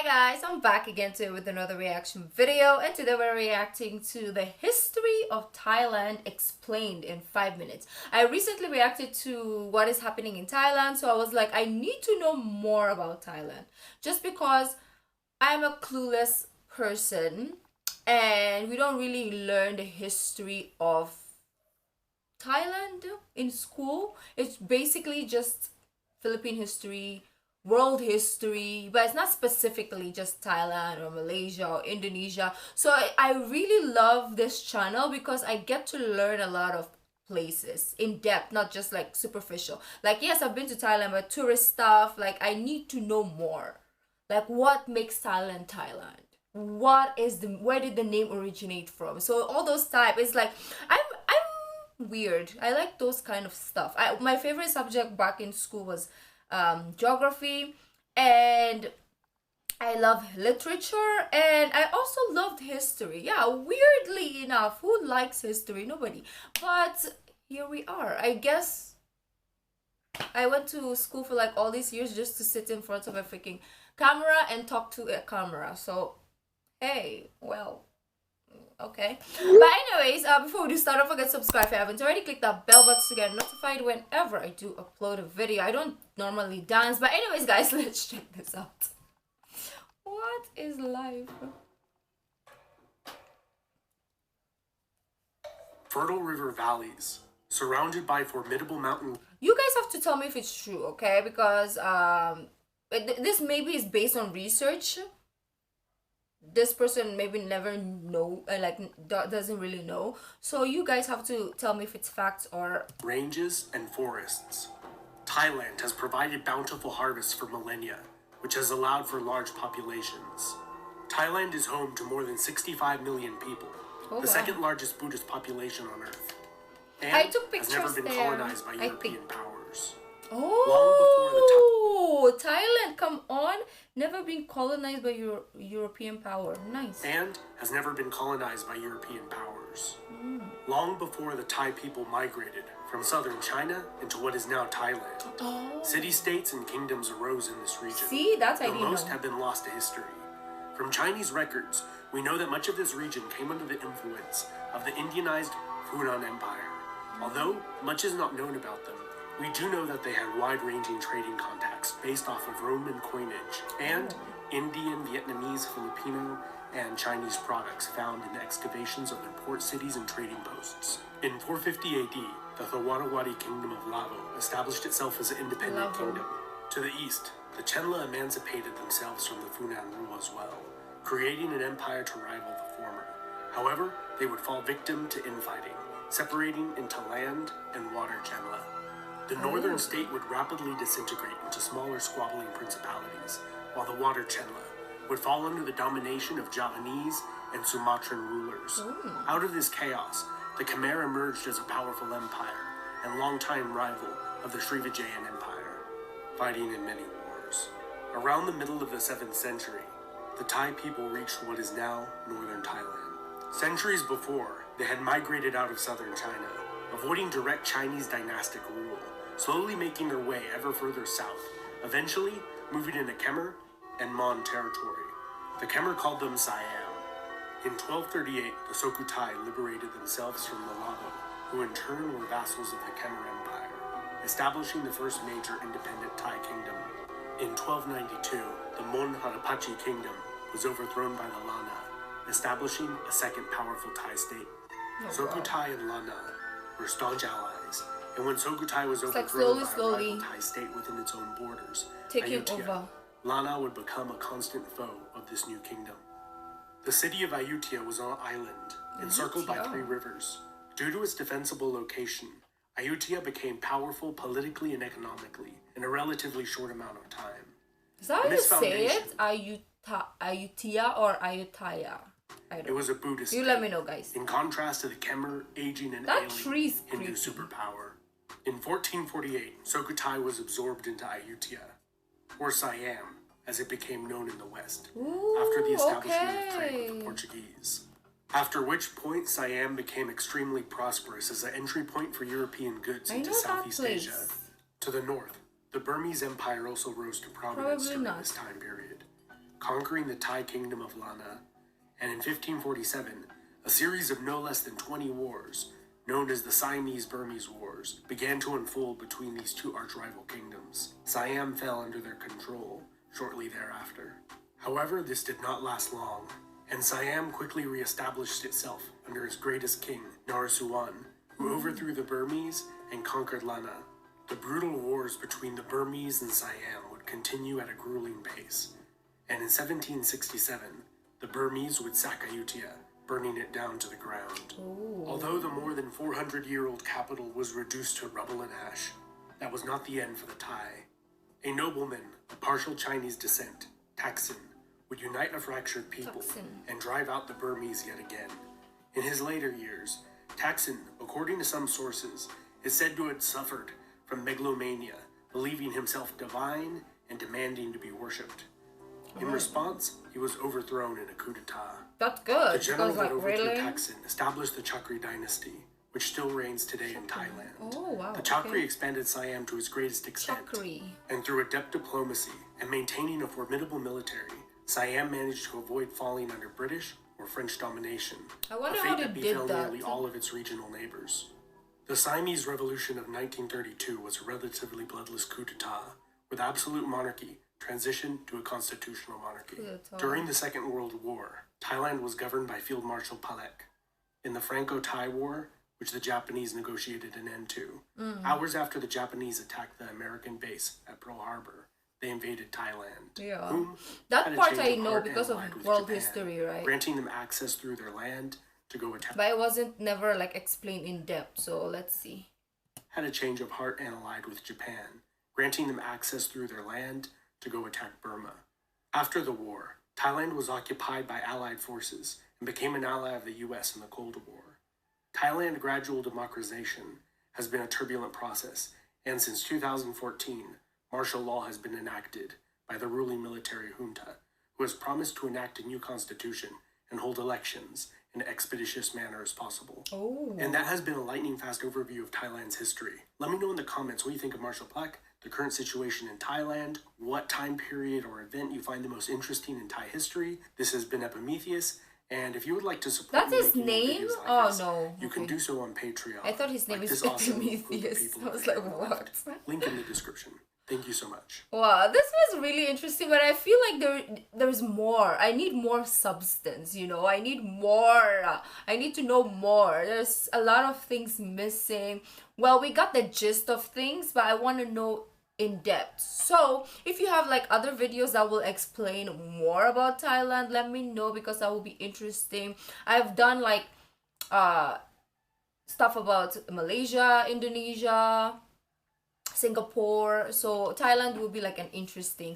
Guys, I'm back again today with another reaction video, and today we're reacting to the history of Thailand explained in 5 minutes. I recently reacted to what is happening in Thailand, so I was like, I need to know more about Thailand just because I'm a clueless person and we don't really learn the history of Thailand in school. It's basically just Philippine history, world history, but it's not specifically just Thailand or Malaysia or Indonesia. So I really love this channel because I get to learn a lot of places in depth, not just like superficial. Like, yes, I've been to Thailand, but tourist stuff, like I need to know more. Like, what makes Thailand Thailand? Where did the name originate from? So all those type is like I'm weird. I like those kind of stuff. My favorite subject back in school was geography, and I love literature, and I also loved history. Yeah, weirdly enough, who likes history? Nobody. But here we are. I guess I went to school for like all these years just to sit in front of a freaking camera and talk to a camera. So, hey, well, okay. But anyways, before we do start, don't forget to subscribe if you haven't already. Click that bell button to get notified whenever I do upload a video. I don't normally dance, but anyways, guys, let's check this out. What is life? Fertile river valleys, surrounded by formidable mountain. You guys have to tell me if it's true, okay? Because this maybe is based on research. This person maybe never know, doesn't really know. So you guys have to tell me if it's facts or ranges and forests. Thailand has provided bountiful harvests for millennia, which has allowed for large populations. Thailand is home to more than 65 million people, the second largest Buddhist population on Earth, and I took pictures has never been there. colonized by European powers. Oh, Thailand, come on. Never been colonized by European power. Nice. And has never been colonized by European powers. Long before the Thai people migrated from southern China into what is now Thailand, city-states and kingdoms arose in this region. See, that's I though didn't most know. have been lost to history. From Chinese records, we know that much of this region came under the influence of the Indianized Funan Empire. Although much is not known about them, we do know that they had wide-ranging trading contacts based off of Roman coinage and Indian, Vietnamese, Filipino, and Chinese products found in excavations of their port cities and trading posts. In 450 AD, the Theravada Kingdom of Lavo established itself as an independent kingdom. To the east, the Chenla emancipated themselves from the Funan rule as well, creating an empire to rival the former. However, they would fall victim to infighting, separating into land and water Chenla. The northern state would rapidly disintegrate into smaller squabbling principalities, while the water Chenla would fall under the domination of Javanese and Sumatran rulers. Out of this chaos, the Khmer emerged as a powerful empire and longtime rival of the Srivijayan Empire, fighting in many wars. Around the middle of the 7th century, the Thai people reached what is now northern Thailand. Centuries before, they had migrated out of southern China, avoiding direct Chinese dynastic rule, slowly making their way ever further south, eventually moving into Khmer and Mon territory. The Khmer called them Siam. In 1238, the Sukhothai liberated themselves from the Lavo, who in turn were vassals of the Khmer Empire, establishing the first major independent Thai kingdom. In 1292, the Mon Harapachi kingdom was overthrown by the Lana, establishing a second powerful Thai state. Sukhothai and Lana were staunch allies, and when Sukhothai was overthrown by a rival Thai state within its own borders, Ayutthaya, Lana would become a constant foe of this new kingdom. The city of Ayutthaya was on an island, encircled by 3 rivers. Due to its defensible location, Ayutthaya became powerful politically and economically in a relatively short amount of time. Is that how you say it? Ayutthaya or Ayutthaya? It was a Buddhist state. You let me know, guys. In contrast to the Khmer, aging and alien Hindu superpower. In 1448, Sukhothai was absorbed into Ayutthaya, or Siam, as it became known in the West, after the establishment of trade with the Portuguese. After which point, Siam became extremely prosperous as an entry point for European goods into Southeast Asia. To the north, the Burmese Empire also rose to prominence during this time period. conquering the Thai kingdom of Lana. And in 1547, a series of no less than 20 wars, known as the Siamese-Burmese Wars, began to unfold between these two arch-rival kingdoms. Siam fell under their control shortly thereafter. However, this did not last long, and Siam quickly re-established itself under its greatest king, Naresuan, who overthrew the Burmese and conquered Lana. The brutal wars between the Burmese and Siam would continue at a grueling pace, and in 1767, the Burmese would sack Ayutthaya, burning it down to the ground. Ooh. Although the more than 400-year-old capital was reduced to rubble and ash, that was not the end for the Thai. A nobleman of partial Chinese descent, Taksin, would unite a fractured people and drive out the Burmese yet again. In his later years, Taksin, according to some sources, is said to have suffered from megalomania, believing himself divine and demanding to be worshipped. In response, he was overthrown in a coup d'etat. That's good. The general that overthrew really? Taksin established the Chakri dynasty, which still reigns today in Thailand. Oh, wow. The Chakri expanded Siam to its greatest extent. Chakri. And through adept diplomacy and maintaining a formidable military, Siam managed to avoid falling under British or French domination, I wonder a how fate they that did befell that. nearly all of its regional neighbors. The Siamese Revolution of 1932 was a relatively bloodless coup d'etat, with absolute monarchy transitioned to a constitutional monarchy. During the Second World War, Thailand was governed by Field Marshal Palek. In the Franco-Thai War, which the Japanese negotiated an end to, hours after the Japanese attacked the American base at Pearl Harbor, they invaded Thailand. Yeah. Whom That had a part change I of know heart because and of allied with world Japan, history, right? granting them access through their land to go attack. But it wasn't never like explained in depth, so let's see. Had a change of heart and allied with Japan, granting them access through their land to go attack Burma. After the war, Thailand was occupied by Allied forces and became an ally of the US in the Cold War. Thailand's gradual democratization has been a turbulent process, and since 2014, martial law has been enacted by the ruling military junta, who has promised to enact a new constitution and hold elections in an expeditious manner as possible. Oh. And that has been a lightning fast overview of Thailand's history. Let me know in the comments what you think of Marshal Palek, the current situation in Thailand, what time period or event you find the most interesting in Thai history. This has been Epimetheus, and if you would like to support That's me his making more name? videos like Oh, this, no. you can Okay. do so on Patreon. I thought his name like is this awesome group of Epimetheus. people I was over like, here on the what? left. Link in the description. Thank you so much. Wow, this was really interesting, but I feel like there's more. I need more substance, you know. I need more. I need to know more. There's a lot of things missing. Well, we got the gist of things, but I want to know in depth. So if you have like other videos that will explain more about Thailand, let me know, because that will be interesting. I've done like stuff about Malaysia, Indonesia, Singapore, so Thailand will be like an interesting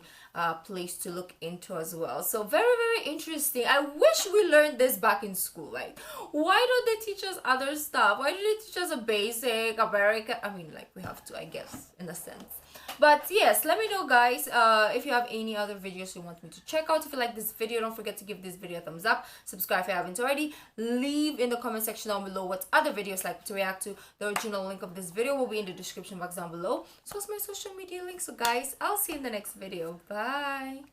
place to look into as well. So very, very interesting. I wish we learned this back in school. Like, why don't they teach us other stuff? Why do they teach us a basic American? I mean, like, we have to, I guess, in a sense. But yes, let me know, guys, if you have any other videos you want me to check out. If you like this video, don't forget to give this video a thumbs up. Subscribe if you haven't already. Leave in the comment section down below what other videos like to react to. The original link of this video will be in the description box down below. So it's my social media link. So guys, I'll see you in the next video. Bye.